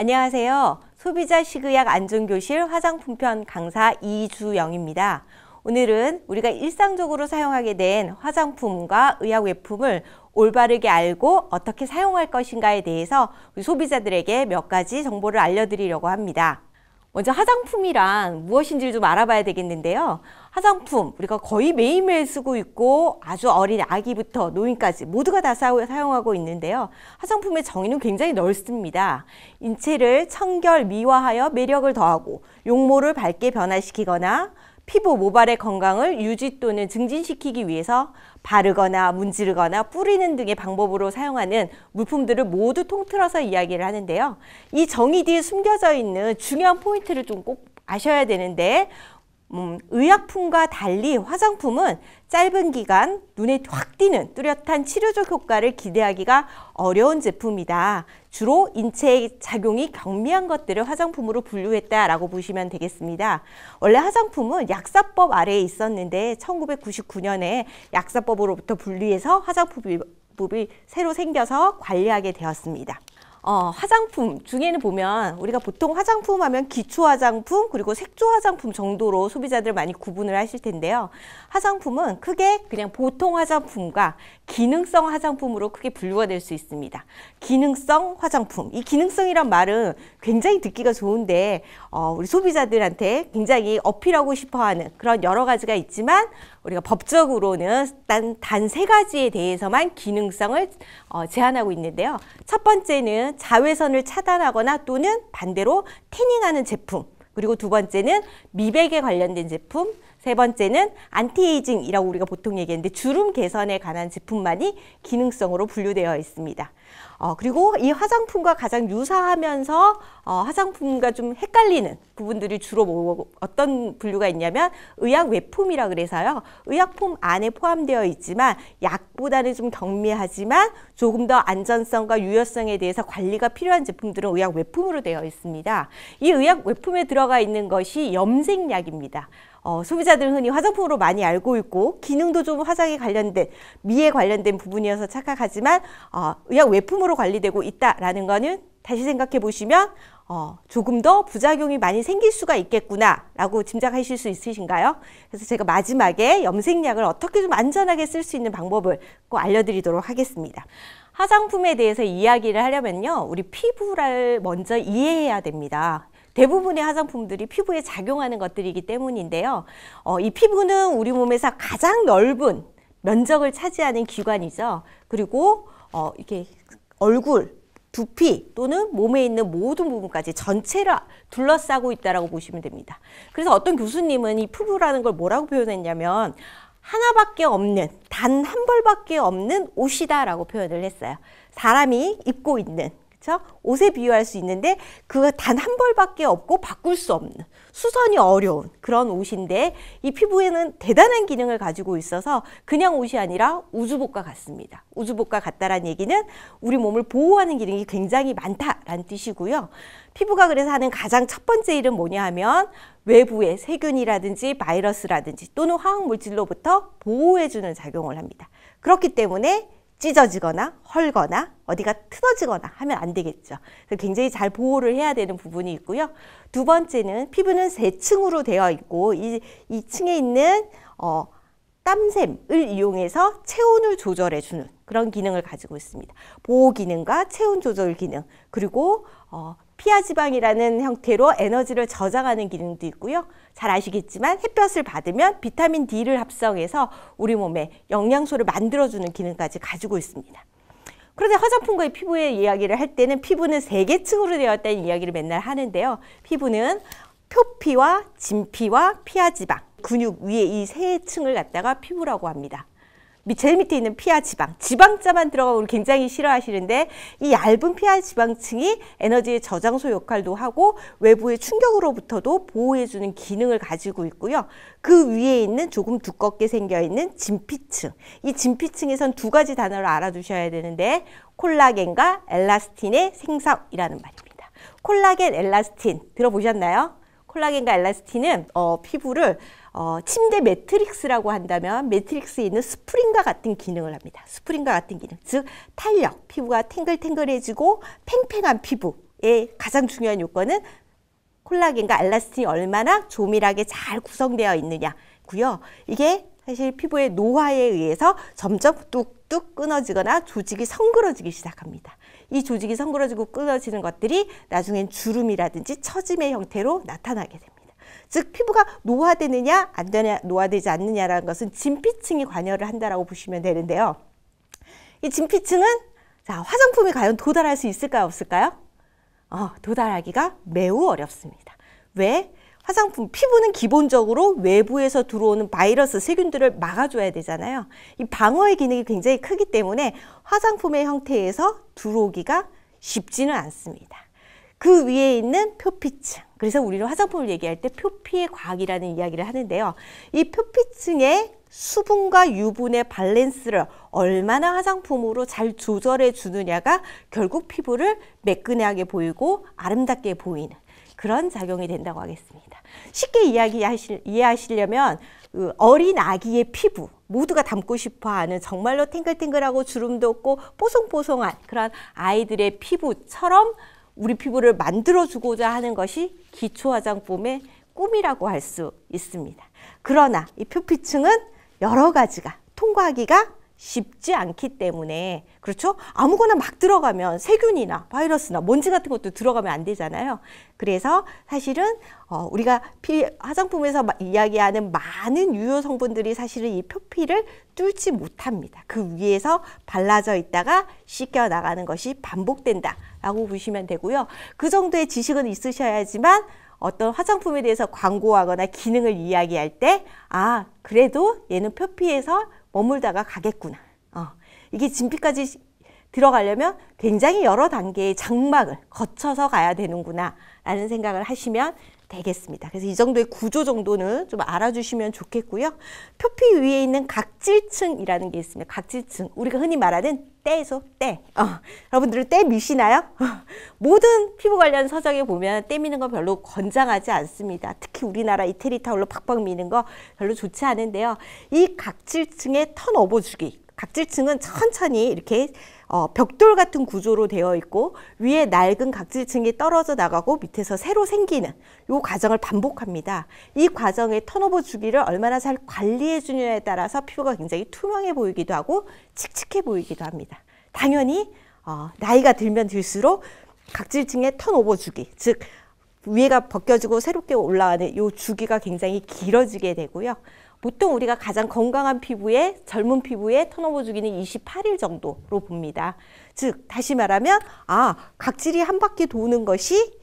안녕하세요. 소비자 식의학 안전교실 화장품편 강사 이주영입니다. 오늘은 우리가 일상적으로 사용하게 된 화장품과 의약 외품을 올바르게 알고 어떻게 사용할 것인가에 대해서 우리 소비자들에게 몇 가지 정보를 알려드리려고 합니다. 먼저 화장품이란 무엇인지를 좀 알아봐야 되겠는데요. 화장품, 우리가 거의 매일매일 쓰고 있고 아주 어린 아기부터 노인까지 모두가 다 사용하고 있는데요. 화장품의 정의는 굉장히 넓습니다. 인체를 청결, 미화하여 매력을 더하고 용모를 밝게 변화시키거나 피부, 모발의 건강을 유지 또는 증진시키기 위해서 바르거나 문지르거나 뿌리는 등의 방법으로 사용하는 물품들을 모두 통틀어서 이야기를 하는데요. 이 정의 뒤에 숨겨져 있는 중요한 포인트를 좀 꼭 아셔야 되는데 의약품과 달리 화장품은 짧은 기간 눈에 확 띄는 뚜렷한 치료적 효과를 기대하기가 어려운 제품이다. 주로 인체의 작용이 경미한 것들을 화장품으로 분류했다라고 보시면 되겠습니다. 원래 화장품은 약사법 아래에 있었는데 1999년에 약사법으로부터 분리해서 화장품이 새로 생겨서 관리하게 되었습니다. 화장품 중에는 보면 우리가 보통 화장품 하면 기초 화장품 그리고 색조 화장품 정도로 소비자들 많이 구분을 하실 텐데요. 화장품은 크게 그냥 보통 화장품과 기능성 화장품으로 크게 분류가 될 수 있습니다. 기능성 화장품, 이 기능성이란 말은 굉장히 듣기가 좋은데 우리 소비자들한테 굉장히 어필하고 싶어하는 그런 여러 가지가 있지만 우리가 법적으로는 단 세 가지에 대해서만 기능성을 제한하고 있는데요. 첫 번째는 자외선을 차단하거나 또는 반대로 태닝하는 제품, 그리고 두 번째는 미백에 관련된 제품, 세 번째는 안티에이징이라고 우리가 보통 얘기하는데 주름 개선에 관한 제품만이 기능성으로 분류되어 있습니다. 그리고 이 화장품과 가장 유사하면서 화장품과 좀 헷갈리는 부분들이 주로 어떤 분류가 있냐면 의약 외품이라 그래서요. 의약품 안에 포함되어 있지만 약보다는 좀 경미하지만 조금 더 안전성과 유효성에 대해서 관리가 필요한 제품들은 의약 외품으로 되어 있습니다. 이 의약 외품에 들어가 있는 것이 염색약입니다. 소비자들은 흔히 화장품으로 많이 알고 있고 기능도 좀 화장에 관련된 미에 관련된 부분이어서 착각하지만 의약 외품으로 관리되고 있다라는 거는 다시 생각해 보시면 조금 더 부작용이 많이 생길 수가 있겠구나 라고 짐작하실 수 있으신가요? 그래서 제가 마지막에 염색약을 어떻게 좀 안전하게 쓸 수 있는 방법을 꼭 알려드리도록 하겠습니다. 화장품에 대해서 이야기를 하려면요, 우리 피부를 먼저 이해해야 됩니다. 대부분의 화장품들이 피부에 작용하는 것들이기 때문인데요. 이 피부는 우리 몸에서 가장 넓은 면적을 차지하는 기관이죠. 그리고 이렇게 얼굴, 두피 또는 몸에 있는 모든 부분까지 전체를 둘러싸고 있다고 보시면 됩니다. 그래서 어떤 교수님은 이 피부라는 걸 뭐라고 표현했냐면 하나밖에 없는, 단 한 벌밖에 없는 옷이다라고 표현을 했어요. 사람이 입고 있는 옷에 비유할 수 있는데 그 단 한 벌밖에 없고 바꿀 수 없는 수선이 어려운 그런 옷인데 이 피부에는 대단한 기능을 가지고 있어서 그냥 옷이 아니라 우주복과 같습니다. 우주복과 같다라는 얘기는 우리 몸을 보호하는 기능이 굉장히 많다라는 뜻이고요. 피부가 그래서 하는 가장 첫 번째 일은 뭐냐 하면 외부의 세균이라든지 바이러스라든지 또는 화학물질로부터 보호해주는 작용을 합니다. 그렇기 때문에 찢어지거나 헐거나 어디가 틀어지거나 하면 안 되겠죠. 그래서 굉장히 잘 보호를 해야 되는 부분이 있고요. 두 번째는 피부는 세 층으로 되어 있고 이 층에 있는 땀샘을 이용해서 체온을 조절해주는 그런 기능을 가지고 있습니다. 보호 기능과 체온 조절 기능, 그리고 피하 지방이라는 형태로 에너지를 저장하는 기능도 있고요. 잘 아시겠지만 햇볕을 받으면 비타민 D를 합성해서 우리 몸에 영양소를 만들어주는 기능까지 가지고 있습니다. 그런데 화장품과 피부의 이야기를 할 때는 피부는 세 개 층으로 되어 있다는 이야기를 맨날 하는데요. 피부는 표피와 진피와 피하 지방, 근육 위에 이 세 층을 갖다가 피부라고 합니다. 제일 밑에 있는 피하 지방, 지방자만 들어가고 굉장히 싫어하시는데 이 얇은 피하 지방층이 에너지의 저장소 역할도 하고 외부의 충격으로부터도 보호해주는 기능을 가지고 있고요. 그 위에 있는 조금 두껍게 생겨있는 진피층, 이 진피층에선 두 가지 단어를 알아두셔야 되는데 콜라겐과 엘라스틴의 생성이라는 말입니다. 콜라겐, 엘라스틴 들어보셨나요? 콜라겐과 엘라스틴은 피부를 침대 매트릭스라고 한다면 매트릭스에 있는 스프링과 같은 기능을 합니다. 스프링과 같은 기능, 즉 탄력, 피부가 탱글탱글해지고 팽팽한 피부 가장 중요한 요건은 콜라겐과 엘라스틴이 얼마나 조밀하게 잘 구성되어 있느냐고요. 이게 사실 피부의 노화에 의해서 점점 뚝뚝 끊어지거나 조직이 성그러지기 시작합니다. 이 조직이 성그러지고 끊어지는 것들이 나중엔 주름이라든지 처짐의 형태로 나타나게 됩니다. 즉 피부가 노화되느냐 안 되냐, 노화되지 않느냐라는 것은 진피층이 관여를 한다라고 보시면 되는데요. 이 진피층은 자, 화장품이 과연 도달할 수 있을까요, 없을까요? 도달하기가 매우 어렵습니다. 왜? 화장품, 피부는 기본적으로 외부에서 들어오는 바이러스, 세균들을 막아줘야 되잖아요. 이 방어의 기능이 굉장히 크기 때문에 화장품의 형태에서 들어오기가 쉽지는 않습니다. 그 위에 있는 표피층, 그래서 우리는 화장품을 얘기할 때 표피의 과학이라는 이야기를 하는데요. 이 표피층의 수분과 유분의 밸런스를 얼마나 화장품으로 잘 조절해 주느냐가 결국 피부를 매끈하게 보이고 아름답게 보이는 그런 작용이 된다고 하겠습니다. 쉽게 이해하시려면 어린 아기의 피부, 모두가 닮고 싶어하는 정말로 탱글탱글하고 주름도 없고 뽀송뽀송한 그런 아이들의 피부처럼 우리 피부를 만들어주고자 하는 것이 기초 화장품의 꿈이라고 할 수 있습니다. 그러나 이 표피층은 여러 가지가 통과하기가 쉽지 않기 때문에 그렇죠? 아무거나 막 들어가면 세균이나 바이러스나 먼지 같은 것도 들어가면 안 되잖아요. 그래서 사실은 우리가 화장품에서 이야기하는 많은 유효 성분들이 사실은 이 표피를 뚫지 못합니다. 그 위에서 발라져 있다가 씻겨 나가는 것이 반복된다라고 보시면 되고요. 그 정도의 지식은 있으셔야지만 어떤 화장품에 대해서 광고하거나 기능을 이야기할 때 그래도 얘는 표피에서 머물다가 가겠구나. 이게 진피까지 들어가려면 굉장히 여러 단계의 장막을 거쳐서 가야 되는구나 라는 생각을 하시면 되겠습니다. 그래서 이 정도의 구조 정도는 좀 알아주시면 좋겠고요. 표피 위에 있는 각질층이라는 게 있습니다. 각질층, 우리가 흔히 말하는 때죠, 때. 여러분들은 때 미시나요? 모든 피부 관련 서적에 보면 때 미는 거 별로 권장하지 않습니다. 특히 우리나라 이태리 타올로 팍팍 미는 거 별로 좋지 않은데요. 이 각질층의 턴오버주기, 각질층은 천천히 이렇게 벽돌 같은 구조로 되어 있고 위에 낡은 각질층이 떨어져 나가고 밑에서 새로 생기는 이 과정을 반복합니다. 이 과정의 턴오버 주기를 얼마나 잘 관리해 주느냐에 따라서 피부가 굉장히 투명해 보이기도 하고 칙칙해 보이기도 합니다. 당연히 나이가 들면 들수록 각질층의 턴오버 주기, 즉 위에가 벗겨지고 새롭게 올라가는 이 주기가 굉장히 길어지게 되고요. 보통 우리가 가장 건강한 피부에, 젊은 피부의 턴오버 주기는 28일 정도로 봅니다. 즉 다시 말하면 각질이 한 바퀴 도는 것이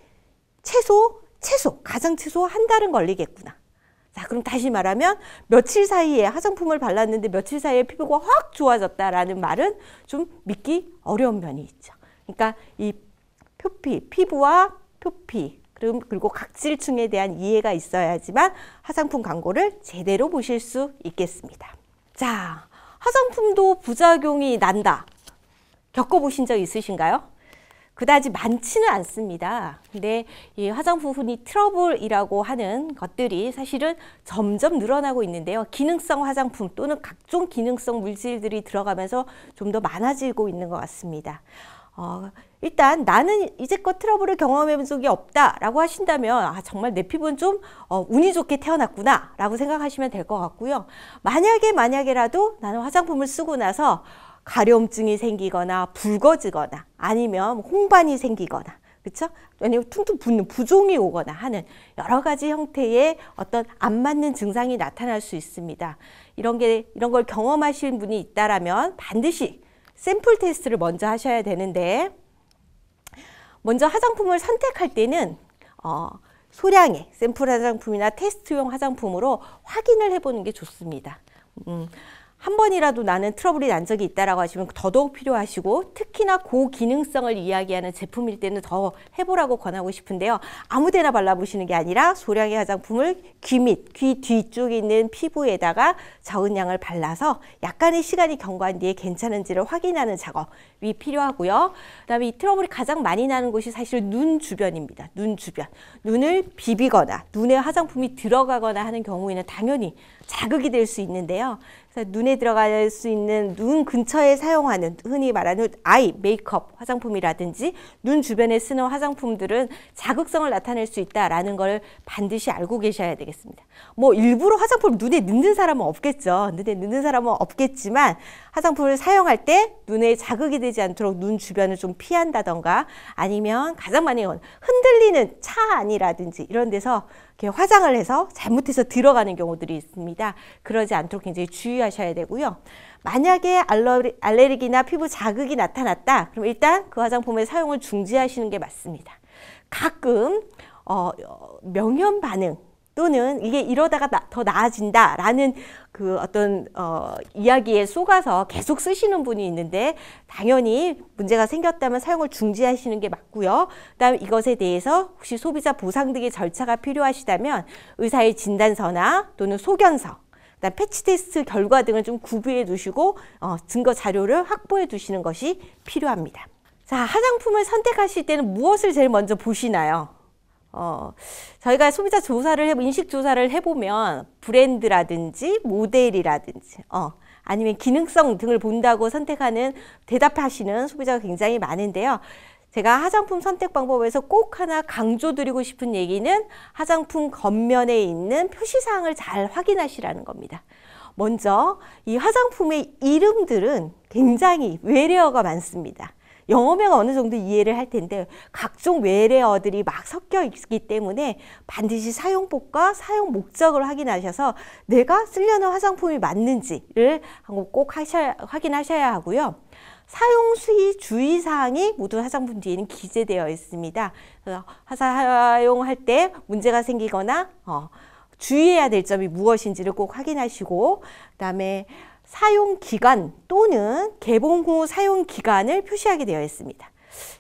가장 최소 한 달은 걸리겠구나. 자, 그럼 다시 말하면 며칠 사이에 화장품을 발랐는데 며칠 사이에 피부가 확 좋아졌다라는 말은 좀 믿기 어려운 면이 있죠. 그러니까 이 피부와 표피, 그리고 각질층에 대한 이해가 있어야지만 화장품 광고를 제대로 보실 수 있겠습니다. 자, 화장품도 부작용이 난다. 겪어보신 적 있으신가요? 그다지 많지는 않습니다. 근데 이 화장품 흔히 트러블이라고 하는 것들이 사실은 점점 늘어나고 있는데요. 기능성 화장품 또는 각종 기능성 물질들이 들어가면서 좀 더 많아지고 있는 것 같습니다. 일단 나는 이제껏 트러블을 경험해 본 적이 없다라고 하신다면 정말 내 피부는 좀 운이 좋게 태어났구나 라고 생각하시면 될 것 같고요. 만약에라도 나는 화장품을 쓰고 나서 가려움증이 생기거나 붉어지거나 아니면 홍반이 생기거나 그렇죠? 아니면 퉁퉁 붓는 부종이 오거나 하는 여러 가지 형태의 어떤 안 맞는 증상이 나타날 수 있습니다. 이런 걸 경험하신 분이 있다라면 반드시 샘플 테스트를 먼저 하셔야 되는데 먼저 화장품을 선택할 때는 소량의 샘플 화장품이나 테스트용 화장품으로 확인을 해보는 게 좋습니다. 한 번이라도 나는 트러블이 난 적이 있다라고 하시면 더더욱 필요하시고 특히나 고기능성을 이야기하는 제품일 때는 더 해보라고 권하고 싶은데요. 아무데나 발라보시는 게 아니라 소량의 화장품을 귀 뒤쪽에 있는 피부에다가 적은 양을 발라서 약간의 시간이 경과한 뒤에 괜찮은지를 확인하는 작업이 필요하고요. 그다음에 이 트러블이 가장 많이 나는 곳이 사실 눈 주변입니다. 눈 주변. 눈을 비비거나 눈에 화장품이 들어가거나 하는 경우에는 당연히 자극이 될 수 있는데요. 그래서 눈에 눈에 들어갈 수 있는 눈 근처에 사용하는 흔히 말하는 아이 메이크업 화장품이라든지 눈 주변에 쓰는 화장품들은 자극성을 나타낼 수 있다라는 걸 반드시 알고 계셔야 되겠습니다. 뭐 일부러 화장품을 눈에 넣는 사람은 없겠죠. 눈에 넣는 사람은 없겠지만 화장품을 사용할 때 눈에 자극이 되지 않도록 눈 주변을 좀 피한다던가 아니면 가장 많이 흔들리는 차 안이라든지 이런 데서 이렇게 화장을 해서 잘못해서 들어가는 경우들이 있습니다. 그러지 않도록 굉장히 주의하셔야 되고요. 만약에 알레르기나 피부 자극이 나타났다. 그럼 일단 그 화장품의 사용을 중지하시는 게 맞습니다. 가끔 명현 반응 또는 이게 이러다가 더 나아진다라는 그 어떤 이야기에 속아서 계속 쓰시는 분이 있는데 당연히 문제가 생겼다면 사용을 중지하시는 게 맞고요. 그다음에 이것에 대해서 혹시 소비자 보상 등의 절차가 필요하시다면 의사의 진단서나 또는 소견서, 그다음 패치 테스트 결과 등을 좀 구비해 두시고 증거 자료를 확보해 두시는 것이 필요합니다. 자, 화장품을 선택하실 때는 무엇을 제일 먼저 보시나요? 저희가 소비자 조사를 인식 조사를 해보면 브랜드라든지 모델이라든지 아니면 기능성 등을 본다고 선택하는 대답하시는 소비자가 굉장히 많은데요. 제가 화장품 선택 방법에서 꼭 하나 강조드리고 싶은 얘기는 화장품 겉면에 있는 표시사항을 잘 확인하시라는 겁니다. 먼저 이 화장품의 이름들은 굉장히 외래어가 많습니다. 영어명 어느 정도 이해를 할 텐데 각종 외래어들이 막 섞여 있기 때문에 반드시 사용법과 사용 목적을 확인하셔서 내가 쓰려는 화장품이 맞는지를 꼭 확인하셔야 하고요. 사용 수위 주의사항이 모든 화장품 뒤에는 기재되어 있습니다. 그래서 사용할 때 문제가 생기거나 주의해야 될 점이 무엇인지를 꼭 확인하시고 그다음에 사용 기간 또는 개봉 후 사용 기간을 표시하게 되어 있습니다.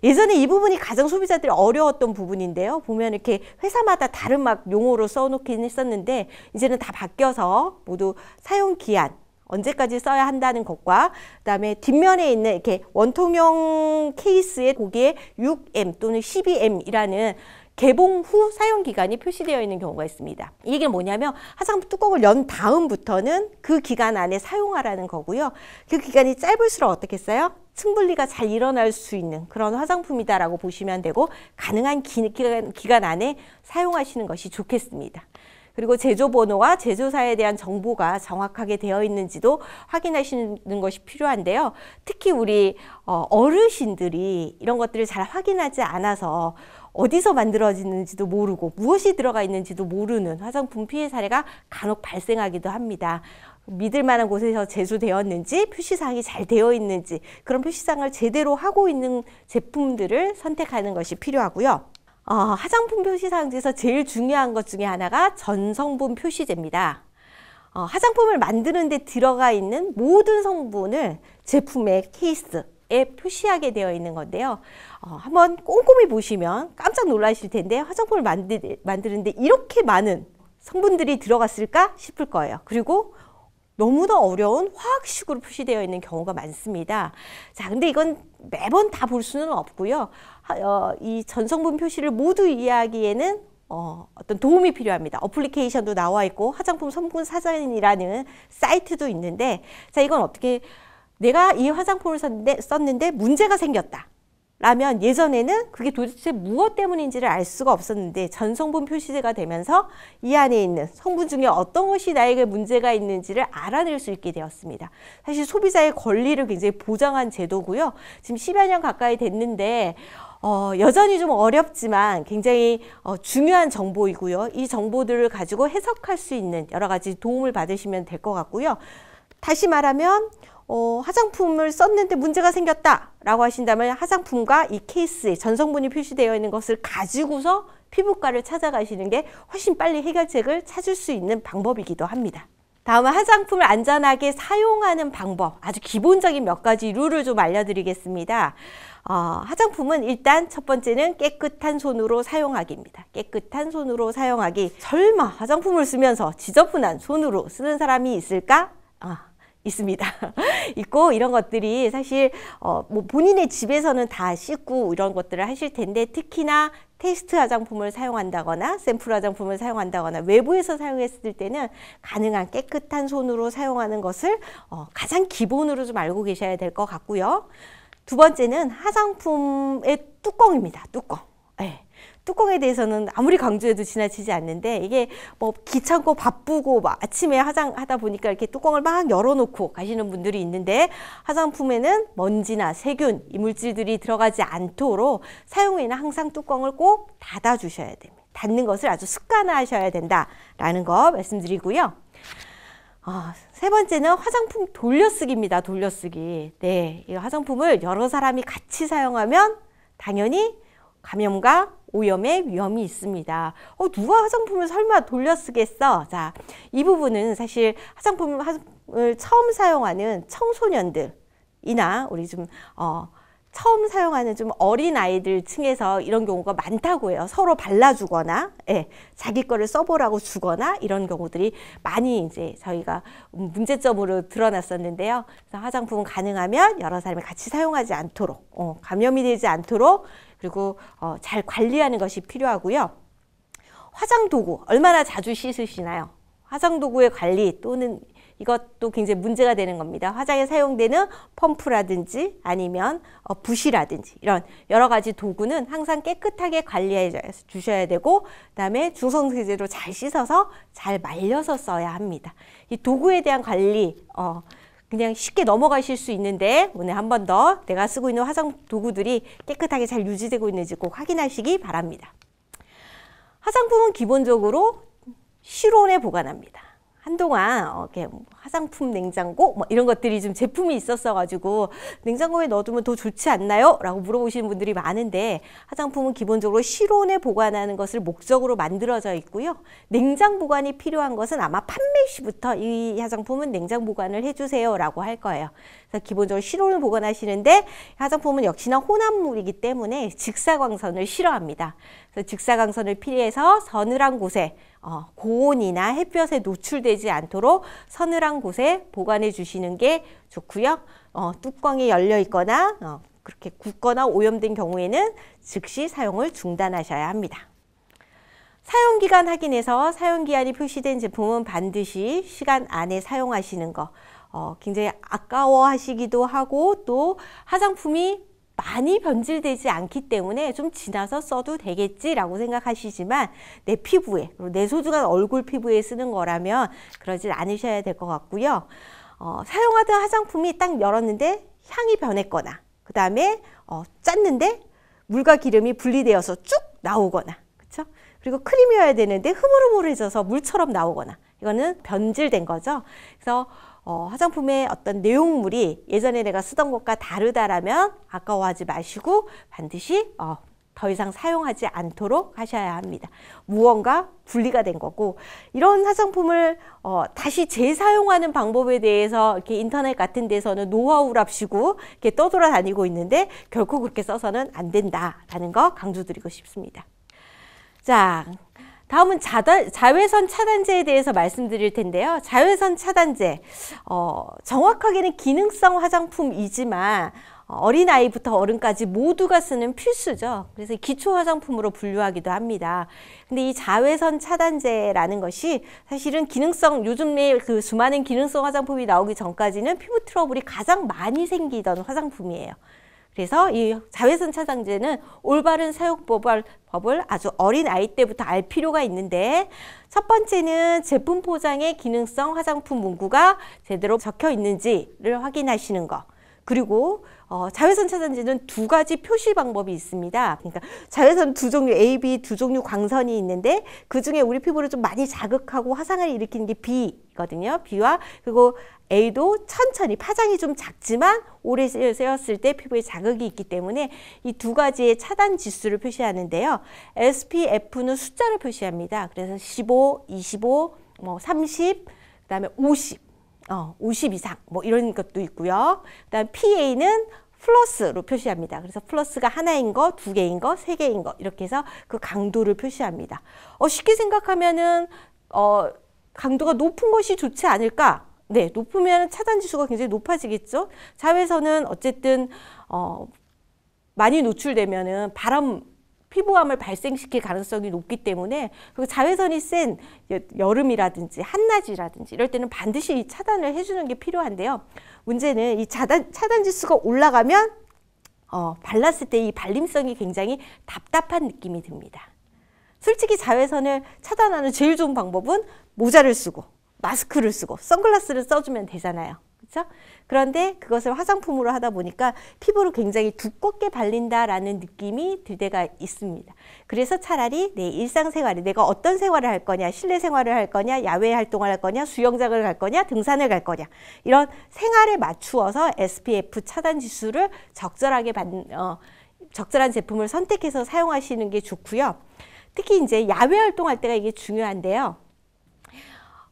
예전에 이 부분이 가장 소비자들이 어려웠던 부분인데요. 보면 이렇게 회사마다 다른 막 용어로 써놓긴 했었는데 이제는 다 바뀌어서 모두 사용 기한, 언제까지 써야 한다는 것과 그다음에 뒷면에 있는 이렇게 원통형 케이스에 거기에 6M 또는 12M이라는 개봉 후 사용 기간이 표시되어 있는 경우가 있습니다. 이게 뭐냐면 화장품 뚜껑을 연 다음부터는 그 기간 안에 사용하라는 거고요. 그 기간이 짧을수록 어떻겠어요? 층분리가 잘 일어날 수 있는 그런 화장품이다라고 보시면 되고 가능한 기간 안에 사용하시는 것이 좋겠습니다. 그리고 제조번호와 제조사에 대한 정보가 정확하게 되어 있는지도 확인하시는 것이 필요한데요. 특히 우리 어르신들이 이런 것들을 잘 확인하지 않아서 어디서 만들어지는지도 모르고 무엇이 들어가 있는지도 모르는 화장품 피해 사례가 간혹 발생하기도 합니다. 믿을 만한 곳에서 제조되었는지 표시사항이 잘 되어 있는지 그런 표시사항을 제대로 하고 있는 제품들을 선택하는 것이 필요하고요. 화장품 표시사항 중에서 제일 중요한 것 중에 하나가 전성분 표시제입니다. 화장품을 만드는 데 들어가 있는 모든 성분을 제품의 케이스에 표시하게 되어 있는 건데요. 한번 꼼꼼히 보시면 깜짝 놀라실 텐데 화장품을 만드는데 이렇게 많은 성분들이 들어갔을까 싶을 거예요. 그리고 너무나 어려운 화학식으로 표시되어 있는 경우가 많습니다. 자, 근데 이건 매번 다 볼 수는 없고요. 이 전성분 표시를 모두 이해하기에는 어떤 도움이 필요합니다. 어플리케이션도 나와 있고 화장품 성분 사전이라는 사이트도 있는데 자, 이건 어떻게 내가 이 화장품을 썼는데 문제가 생겼다. 라면 예전에는 그게 도대체 무엇 때문인지를 알 수가 없었는데 전성분 표시제가 되면서 이 안에 있는 성분 중에 어떤 것이 나에게 문제가 있는지를 알아낼 수 있게 되었습니다. 사실 소비자의 권리를 굉장히 보장한 제도고요. 지금 10여 년 가까이 됐는데 여전히 좀 어렵지만 굉장히 중요한 정보이고요. 이 정보들을 가지고 해석할 수 있는 여러 가지 도움을 받으시면 될 것 같고요. 다시 말하면 화장품을 썼는데 문제가 생겼다 라고 하신다면 화장품과 이 케이스에 전성분이 표시되어 있는 것을 가지고서 피부과를 찾아가시는 게 훨씬 빨리 해결책을 찾을 수 있는 방법이기도 합니다. 다음은 화장품을 안전하게 사용하는 방법, 아주 기본적인 몇 가지 룰을 좀 알려드리겠습니다. 화장품은 일단 첫 번째는 깨끗한 손으로 사용하기입니다. 깨끗한 손으로 사용하기. 설마 화장품을 쓰면서 지저분한 손으로 쓰는 사람이 있을까? 있습니다. 있고 이런 것들이 사실 뭐 본인의 집에서는 다 씻고 이런 것들을 하실 텐데 특히나 테스트 화장품을 사용한다거나 샘플 화장품을 사용한다거나 외부에서 사용했을 때는 가능한 깨끗한 손으로 사용하는 것을 가장 기본으로 좀 알고 계셔야 될 것 같고요. 두 번째는 화장품의 뚜껑입니다. 뚜껑. 네. 뚜껑에 대해서는 아무리 강조해도 지나치지 않는데 이게 뭐 귀찮고 바쁘고 막 아침에 화장하다 보니까 이렇게 뚜껑을 막 열어놓고 가시는 분들이 있는데 화장품에는 먼지나 세균, 이물질들이 들어가지 않도록 사용 후에는 항상 뚜껑을 꼭 닫아주셔야 됩니다. 닫는 것을 아주 습관화하셔야 된다라는 거 말씀드리고요. 세 번째는 화장품 돌려쓰기입니다. 돌려쓰기. 네, 이 화장품을 여러 사람이 같이 사용하면 당연히 감염과 오염의 위험이 있습니다. 누가 화장품을 설마 돌려쓰겠어? 자, 이 부분은 사실 화장품을 처음 사용하는 청소년들이나 우리 좀 처음 사용하는 좀 어린 아이들 층에서 이런 경우가 많다고 해요. 서로 발라주거나, 자기 거를 써보라고 주거나 이런 경우들이 많이 이제 저희가 문제점으로 드러났었는데요. 그래서 화장품은 가능하면 여러 사람이 같이 사용하지 않도록, 감염이 되지 않도록 그리고 잘 관리하는 것이 필요하고요. 화장 도구 얼마나 자주 씻으시나요? 화장 도구의 관리 또는 이것도 굉장히 문제가 되는 겁니다. 화장에 사용되는 펌프라든지 아니면 붓이라든지 이런 여러 가지 도구는 항상 깨끗하게 관리해 주셔야 되고 그다음에 중성세제로 잘 씻어서 잘 말려서 써야 합니다. 이 도구에 대한 관리 그냥 쉽게 넘어가실 수 있는데 오늘 한 번 더 내가 쓰고 있는 화장 도구들이 깨끗하게 잘 유지되고 있는지 꼭 확인하시기 바랍니다. 화장품은 기본적으로 실온에 보관합니다. 한동안 이렇게 화장품 냉장고 뭐 이런 것들이 좀 제품이 있었어가지고 냉장고에 넣어두면 더 좋지 않나요? 라고 물어보시는 분들이 많은데 화장품은 기본적으로 실온에 보관하는 것을 목적으로 만들어져 있고요. 냉장 보관이 필요한 것은 아마 판매 시부터 이 화장품은 냉장 보관을 해주세요 라고 할 거예요. 그래서 기본적으로 실온을 보관하시는데 화장품은 역시나 혼합물이기 때문에 직사광선을 싫어합니다. 그래서 직사광선을 피해서 서늘한 곳에 고온이나 햇볕에 노출되지 않도록 서늘한 곳에 보관해 주시는 게 좋고요. 뚜껑이 열려 있거나 그렇게 굳거나 오염된 경우에는 즉시 사용을 중단하셔야 합니다. 사용기간 확인에서 사용기한이 표시된 제품은 반드시 시간 안에 사용하시는 거 굉장히 아까워하시기도 하고 또 화장품이 많이 변질되지 않기 때문에 좀 지나서 써도 되겠지라고 생각하시지만 내 피부에, 내 소중한 얼굴 피부에 쓰는 거라면 그러지 않으셔야 될 것 같고요. 사용하던 화장품이 딱 열었는데 향이 변했거나 그 다음에 짰는데 물과 기름이 분리되어서 쭉 나오거나 그렇죠? 그리고 크림이어야 되는데 흐물흐물해져서 물처럼 나오거나 이거는 변질된 거죠. 그래서 화장품의 어떤 내용물이 예전에 내가 쓰던 것과 다르다라면 아까워하지 마시고 반드시 더 이상 사용하지 않도록 하셔야 합니다. 무언가 분리가 된 거고 이런 화장품을 다시 재사용하는 방법에 대해서 이렇게 인터넷 같은 데서는 노하우랍시고 이렇게 떠돌아다니고 있는데 결코 그렇게 써서는 안 된다라는 거 강조드리고 싶습니다. 자, 다음은 자외선 차단제에 대해서 말씀드릴 텐데요. 자외선 차단제, 정확하게는 기능성 화장품이지만 어린아이부터 어른까지 모두가 쓰는 필수죠. 그래서 기초 화장품으로 분류하기도 합니다. 근데 이 자외선 차단제라는 것이 사실은 기능성, 요즘에 그 수많은 기능성 화장품이 나오기 전까지는 피부 트러블이 가장 많이 생기던 화장품이에요. 그래서 이 자외선 차단제는 올바른 사용법을 아주 어린 아이 때부터 알 필요가 있는데 첫 번째는 제품 포장에 기능성 화장품 문구가 제대로 적혀 있는지를 확인하시는 거. 그리고 자외선 차단제는 두 가지 표시 방법이 있습니다. 그러니까 자외선 두 종류 A, B 두 종류 광선이 있는데 그 중에 우리 피부를 좀 많이 자극하고 화상을 일으키는 게 B거든요. B와 그리고 A도 천천히 파장이 좀 작지만 오래 쓰였을 때 피부에 자극이 있기 때문에 이 두 가지의 차단 지수를 표시하는데요. SPF는 숫자를 표시합니다. 그래서 15, 25, 30, 그다음에 50. 50 이상 뭐 이런 것도 있고요. 그다음 PA는 플러스로 표시합니다. 그래서 플러스가 하나인 거, 두 개인 거, 세 개인 거 이렇게 해서 그 강도를 표시합니다. 쉽게 생각하면은 강도가 높은 것이 좋지 않을까? 네, 높으면 차단 지수가 굉장히 높아지겠죠. 자외선은 어쨌든 많이 노출되면은 피부암을 발생시킬 가능성이 높기 때문에, 그리고 자외선이 센 여름이라든지 한낮이라든지 이럴 때는 반드시 차단을 해주는 게 필요한데요. 문제는 이 차단 지수가 올라가면 발랐을 때 이 발림성이 굉장히 답답한 느낌이 듭니다. 솔직히 자외선을 차단하는 제일 좋은 방법은 모자를 쓰고 마스크를 쓰고 선글라스를 써주면 되잖아요. 그렇죠? 그런데 그것을 화장품으로 하다 보니까 피부를 굉장히 두껍게 발린다라는 느낌이 들 때가 있습니다. 그래서 차라리 내 일상생활에 내가 어떤 생활을 할 거냐, 실내 생활을 할 거냐, 야외 활동을 할 거냐, 수영장을 갈 거냐, 등산을 갈 거냐, 이런 생활에 맞추어서 SPF 차단 지수를 적절한 제품을 선택해서 사용하시는 게 좋고요. 특히 이제 야외 활동할 때가 이게 중요한데요.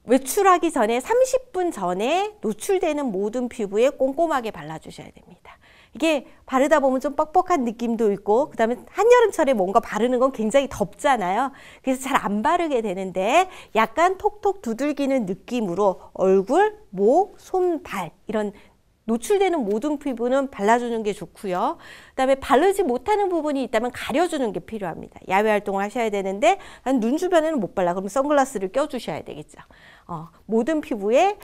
외출하기 전에 30분 전에 노출되는 모든 피부에 꼼꼼하게 발라주셔야 됩니다. 이게 바르다 보면 좀 뻑뻑한 느낌도 있고, 그 다음에 한여름철에 뭔가 바르는 건 굉장히 덥잖아요. 그래서 잘 안 바르게 되는데 약간 톡톡 두들기는 느낌으로 얼굴, 목, 손, 발 이런 노출되는 모든 피부는 발라주는 게 좋고요. 그다음에 바르지 못하는 부분이 있다면 가려주는 게 필요합니다. 야외 활동을 하셔야 되는데 눈 주변에는 못 발라. 그럼 선글라스를 껴주셔야 되겠죠. 모든 피부에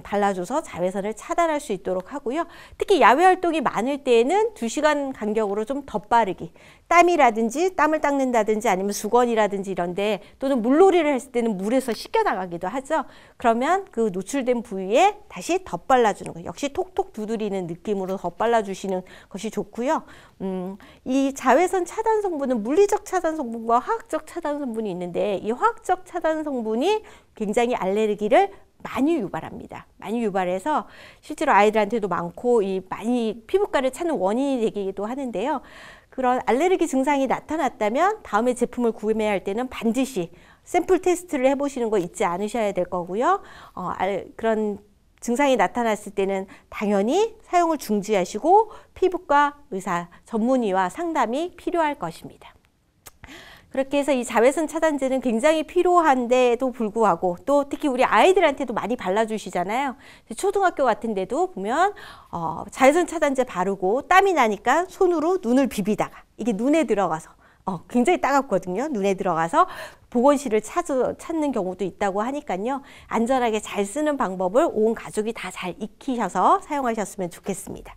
발라줘서 자외선을 차단할 수 있도록 하고요. 특히 야외 활동이 많을 때에는 2시간 간격으로 좀 덧바르기, 땀이라든지 땀을 닦는다든지 아니면 수건이라든지 이런데, 또는 물놀이를 했을 때는 물에서 씻겨나가기도 하죠. 그러면 그 노출된 부위에 다시 덧발라주는 거, 역시 톡톡 두드리는 느낌으로 덧발라주시는 것이 좋고요. 이 자외선 차단 성분은 물리적 차단 성분과 화학적 차단 성분이 있는데, 이 화학적 차단 성분이 굉장히 알레르기를 많이 유발합니다. 많이 유발해서 실제로 아이들한테도 많고 많이 피부과를 찾는 원인이 되기도 하는데요. 그런 알레르기 증상이 나타났다면 다음에 제품을 구매할 때는 반드시 샘플 테스트를 해보시는 거 잊지 않으셔야 될 거고요. 그런 증상이 나타났을 때는 당연히 사용을 중지하시고 피부과 의사 전문의와 상담이 필요할 것입니다. 그렇게 해서 이 자외선 차단제는 굉장히 필요한데도 불구하고, 또 특히 우리 아이들한테도 많이 발라주시잖아요. 초등학교 같은 데도 보면 자외선 차단제 바르고 땀이 나니까 손으로 눈을 비비다가 이게 눈에 들어가서 굉장히 따갑거든요. 눈에 들어가서 보건실을 찾는 경우도 있다고 하니까요. 안전하게 잘 쓰는 방법을 온 가족이 다 잘 익히셔서 사용하셨으면 좋겠습니다.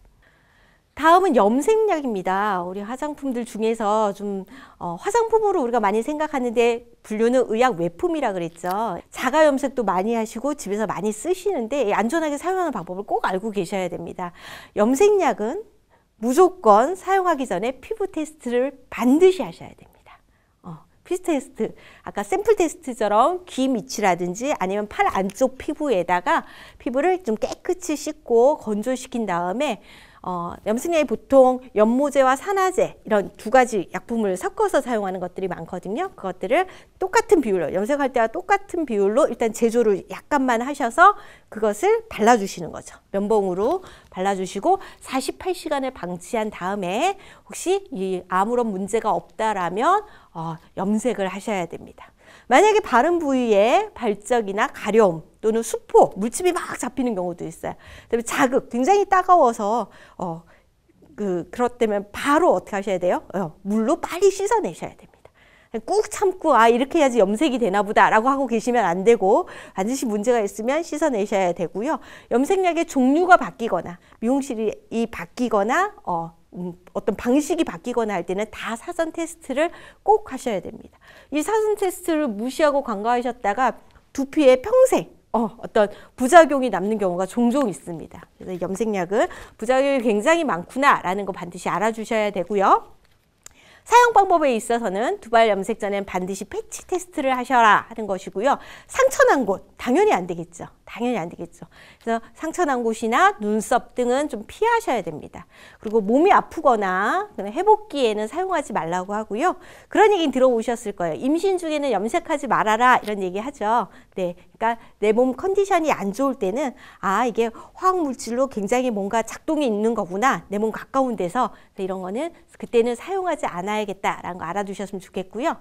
다음은 염색약입니다. 우리 화장품들 중에서 좀 화장품으로 우리가 많이 생각하는데 분류는 의약 외품이라 그랬죠. 자가 염색도 많이 하시고 집에서 많이 쓰시는데 안전하게 사용하는 방법을 꼭 알고 계셔야 됩니다. 염색약은 무조건 사용하기 전에 피부 테스트를 반드시 하셔야 됩니다. 피부 테스트, 아까 샘플 테스트처럼 귀 밑이라든지 아니면 팔 안쪽 피부에다가 피부를 좀 깨끗이 씻고 건조시킨 다음에 염색약이 보통 연모제와 산화제 이런 2가지 약품을 섞어서 사용하는 것들이 많거든요. 그것들을 똑같은 비율로, 염색할 때와 똑같은 비율로 일단 제조를 약간만 하셔서 그것을 발라주시는 거죠. 면봉으로 발라주시고 48시간을 방치한 다음에 혹시 아무런 문제가 없다라면 염색을 하셔야 됩니다. 만약에 바른 부위에 발적이나 가려움 또는 수포, 물집이 막 잡히는 경우도 있어요. 그다음에 자극, 굉장히 따가워서 그렇다면 바로 어떻게 하셔야 돼요? 물로 빨리 씻어내셔야 됩니다. 꾹 참고 이렇게 해야지 염색이 되나 보다 라고 하고 계시면 안 되고, 반드시 문제가 있으면 씻어내셔야 되고요. 염색약의 종류가 바뀌거나 미용실이 바뀌거나 어떤 방식이 바뀌거나 할 때는 다 사전 테스트를 꼭 하셔야 됩니다. 이 사전 테스트를 무시하고 간과하셨다가 두피에 평생 어떤 부작용이 남는 경우가 종종 있습니다. 그래서 염색약은 부작용이 굉장히 많구나라는 거 반드시 알아주셔야 되고요. 사용 방법에 있어서는 두발 염색 전엔 반드시 패치 테스트를 하셔라 하는 것이고요. 상처난 곳 당연히 안 되겠죠. 당연히 안 되겠죠. 그래서 상처난 곳이나 눈썹 등은 좀 피하셔야 됩니다. 그리고 몸이 아프거나 회복기에는 사용하지 말라고 하고요. 그런 얘기 들어보셨을 거예요. 임신 중에는 염색하지 말아라 이런 얘기 하죠. 네, 그러니까 내 몸 컨디션이 안 좋을 때는 이게 화학물질로 굉장히 뭔가 작동이 있는 거구나. 내 몸 가까운 데서 이런 거는 그때는 사용하지 않아야겠다라는 거 알아두셨으면 좋겠고요.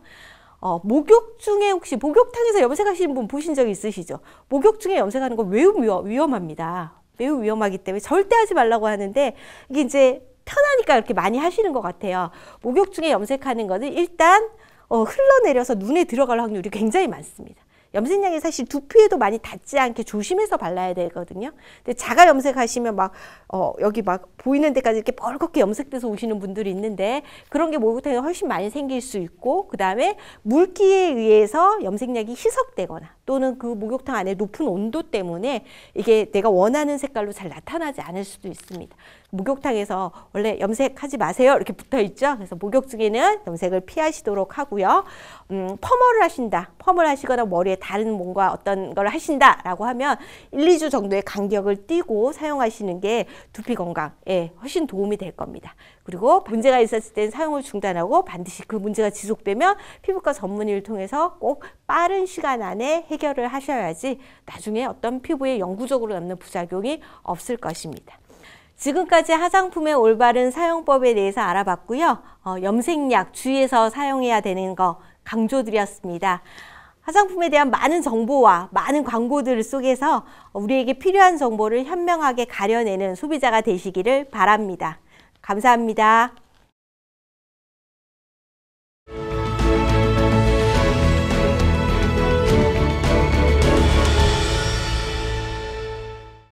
목욕 중에 혹시 목욕탕에서 염색하시는 분 보신 적 있으시죠? 목욕 중에 염색하는 거 매우 위험합니다. 매우 위험하기 때문에 절대 하지 말라고 하는데 이게 이제 편하니까 이렇게 많이 하시는 것 같아요. 목욕 중에 염색하는 거는 일단 흘러내려서 눈에 들어갈 확률이 굉장히 많습니다. 염색약이 사실 두피에도 많이 닿지 않게 조심해서 발라야 되거든요. 근데 자가 염색하시면 막 여기 막 보이는 데까지 이렇게 벌겋게 염색돼서 오시는 분들이 있는데 그런 게 목욕탕에 훨씬 많이 생길 수 있고, 그 다음에 물기에 의해서 염색약이 희석되거나 또는 그 목욕탕 안에 높은 온도 때문에 이게 내가 원하는 색깔로 잘 나타나지 않을 수도 있습니다. 목욕탕에서 원래 염색하지 마세요 이렇게 붙어 있죠. 그래서 목욕 중에는 염색을 피하시도록 하고요. 펌을 하신다, 펌을 하시거나 머리에 다른 뭔가 어떤 걸 하신다 라고 하면 1, 2주 정도의 간격을 띄고 사용하시는 게 두피 건강에 훨씬 도움이 될 겁니다. 그리고 문제가 있었을 땐 사용을 중단하고 반드시 그 문제가 지속되면 피부과 전문의를 통해서 꼭 빠른 시간 안에 해결을 하셔야지 나중에 어떤 피부에 영구적으로 남는 부작용이 없을 것입니다. 지금까지 화장품의 올바른 사용법에 대해서 알아봤고요. 염색약 주의해서 사용해야 되는 거 강조드렸습니다. 화장품에 대한 많은 정보와 많은 광고들 속에서 우리에게 필요한 정보를 현명하게 가려내는 소비자가 되시기를 바랍니다. 감사합니다.